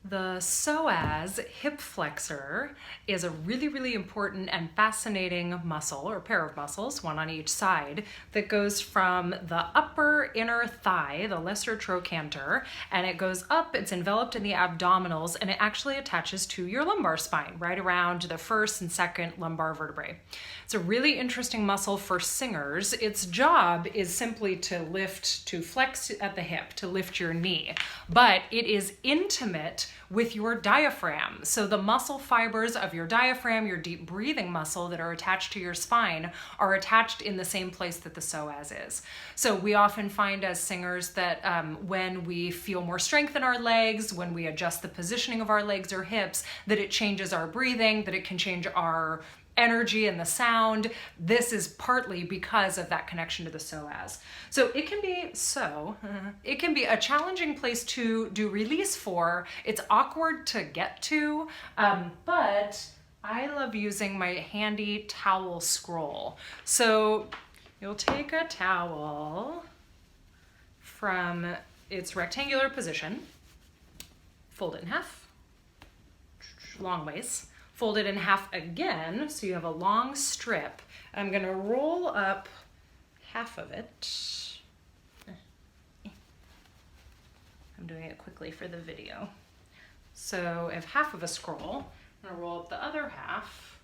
The psoas hip flexor is a really, really important and fascinating muscle, or pair of muscles, one on each side, that goes from the upper inner thigh, the lesser trochanter, and it goes up, it's enveloped in the abdominals, and it actually attaches to your lumbar spine, right around the first and second lumbar vertebrae. It's a really interesting muscle for singers. Its job is simply to flex at the hip, to lift your knee, but it is intimate with your diaphragm. So the muscle fibers of your diaphragm, your deep breathing muscle that are attached to your spine, are attached in the same place that the psoas is. So we often find as singers that when we feel more strength in our legs, when we adjust the positioning of our legs or hips, that it changes our breathing, that it can change our energy and the sound. This is partly because of that connection to the psoas. So it can be a challenging place to do release for. It's awkward to get to, but I love using my handy towel scroll. So you'll take a towel from its rectangular position, fold it in half, long ways. Fold it in half again, so you have a long strip. I'm gonna roll up half of it. I'm doing it quickly for the video. So I have half of a scroll. I'm gonna roll up the other half.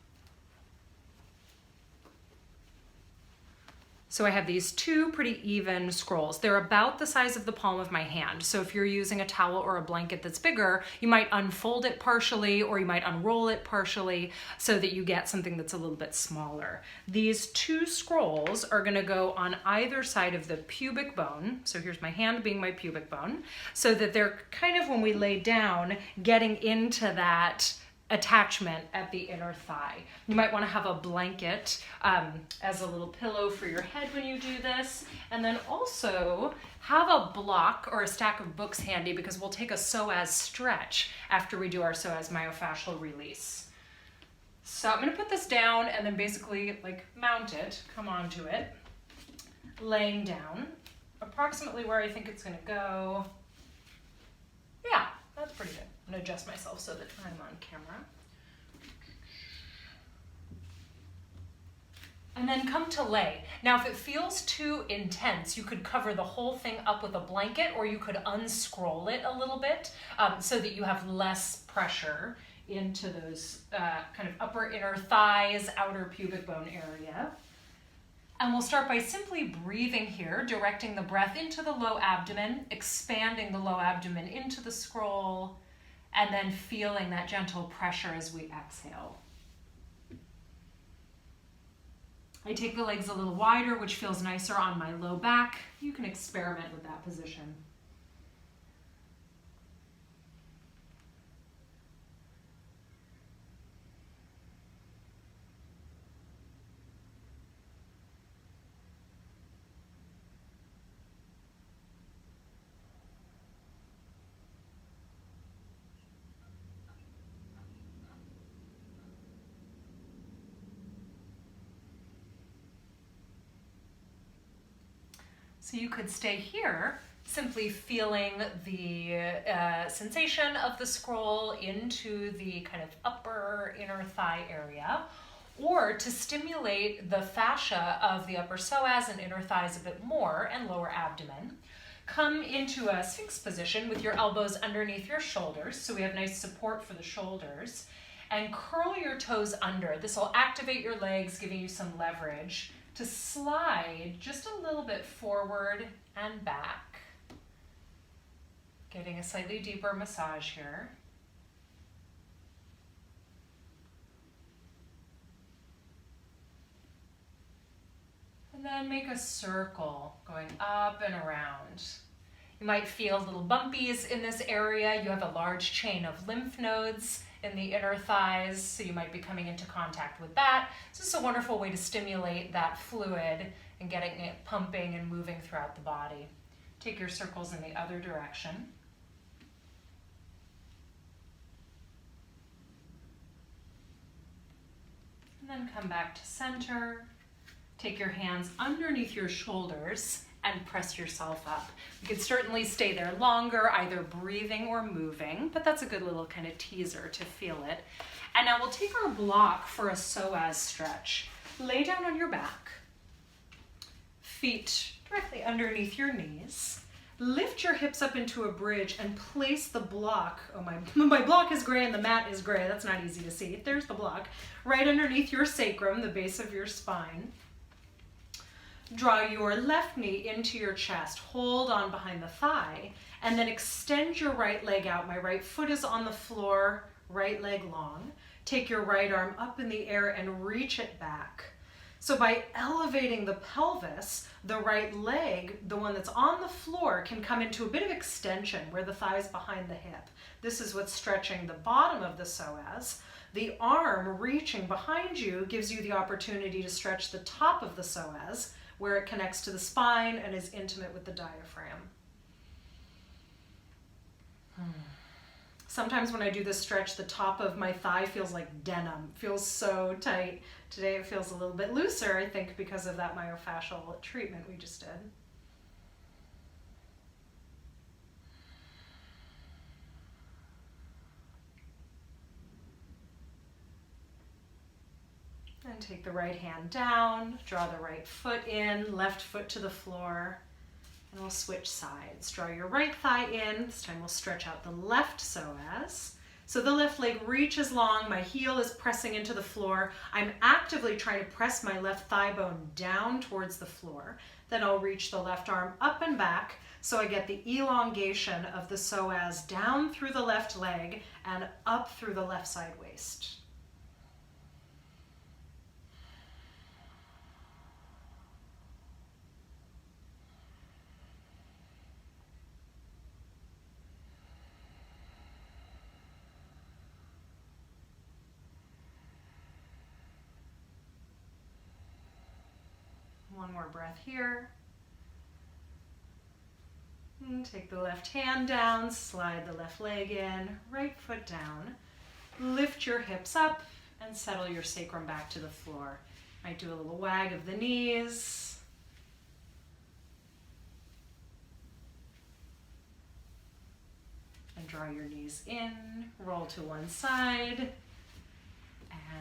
So I have these two pretty even scrolls. They're about the size of the palm of my hand. So if you're using a towel or a blanket that's bigger, you might unfold it partially or you might unroll it partially so that you get something that's a little bit smaller. These two scrolls are gonna go on either side of the pubic bone. So here's my hand being my pubic bone, so that they're kind of, when we lay down, getting into that attachment at the inner thigh. You might want to have a blanket as a little pillow for your head when you do this, and then also have a block or a stack of books handy, because we'll take a psoas stretch after we do our psoas myofascial release. So I'm going to put this down and then basically mount it, come onto it, laying down approximately where I think it's going to go. Yeah, that's pretty good. I'm going to adjust myself so that I'm on camera. And then come to lay. Now, if it feels too intense, you could cover the whole thing up with a blanket, or you could unscroll it a little bit so that you have less pressure into those kind of upper inner thighs, outer pubic bone area. And we'll start by simply breathing here, directing the breath into the low abdomen, expanding the low abdomen into the scroll, and then feeling that gentle pressure as we exhale. I take the legs a little wider, which feels nicer on my low back. You can experiment with that position. So you could stay here, simply feeling the sensation of the scroll into the kind of upper inner thigh area, or to stimulate the fascia of the upper psoas and inner thighs a bit more and lower abdomen. Come into a sphinx position with your elbows underneath your shoulders, so we have nice support for the shoulders, and curl your toes under. This will activate your legs, giving you some leverage to slide just a little bit forward and back. Getting a slightly deeper massage here. And then make a circle going up and around. You might feel little bumpies in this area. You have a large chain of lymph nodes in the inner thighs, so you might be coming into contact with that. So this is a wonderful way to stimulate that fluid and getting it pumping and moving throughout the body. Take your circles in the other direction. And then come back to center. Take your hands underneath your shoulders and press yourself up. You can certainly stay there longer, either breathing or moving, but that's a good little kind of teaser to feel it. And now we'll take our block for a psoas stretch. Lay down on your back, feet directly underneath your knees. Lift your hips up into a bridge and place the block, oh my block is gray and the mat is gray, that's not easy to see. There's the block, right underneath your sacrum, the base of your spine. Draw your left knee into your chest, hold on behind the thigh, and then extend your right leg out. My right foot is on the floor, right leg long. Take your right arm up in the air and reach it back. So by elevating the pelvis, the right leg, the one that's on the floor, can come into a bit of extension where the thigh is behind the hip. This is what's stretching the bottom of the psoas. The arm reaching behind you gives you the opportunity to stretch the top of the psoas, where it connects to the spine and is intimate with the diaphragm. Sometimes when I do this stretch, the top of my thigh feels like denim. It feels so tight. Today it feels a little bit looser, I think, because of that myofascial treatment we just did. And take the right hand down, draw the right foot in, left foot to the floor. And we'll switch sides. Draw your right thigh in. This time we'll stretch out the left psoas. So the left leg reaches long, my heel is pressing into the floor. I'm actively trying to press my left thigh bone down towards the floor. Then I'll reach the left arm up and back so I get the elongation of the psoas down through the left leg and up through the left side waist. One more breath here. And take the left hand down, slide the left leg in, right foot down. Lift your hips up and settle your sacrum back to the floor. Might do a little wag of the knees. And draw your knees in, roll to one side.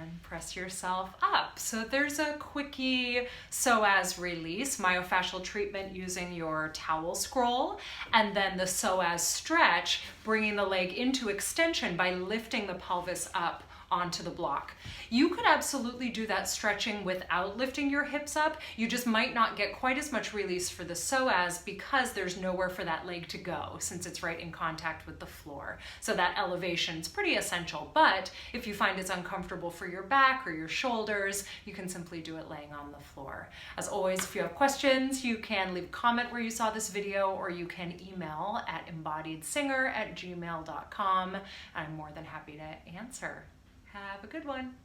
And press yourself up. So there's a quickie psoas release, myofascial treatment using your towel scroll, and then the psoas stretch, bringing the leg into extension by lifting the pelvis up onto the block. You could absolutely do that stretching without lifting your hips up. You just might not get quite as much release for the psoas because there's nowhere for that leg to go since it's right in contact with the floor. So that elevation is pretty essential. But if you find it's uncomfortable for your back or your shoulders, you can simply do it laying on the floor. As always, if you have questions, you can leave a comment where you saw this video, or you can email at embodiedsinger@gmail.com. I'm more than happy to answer. Have a good one.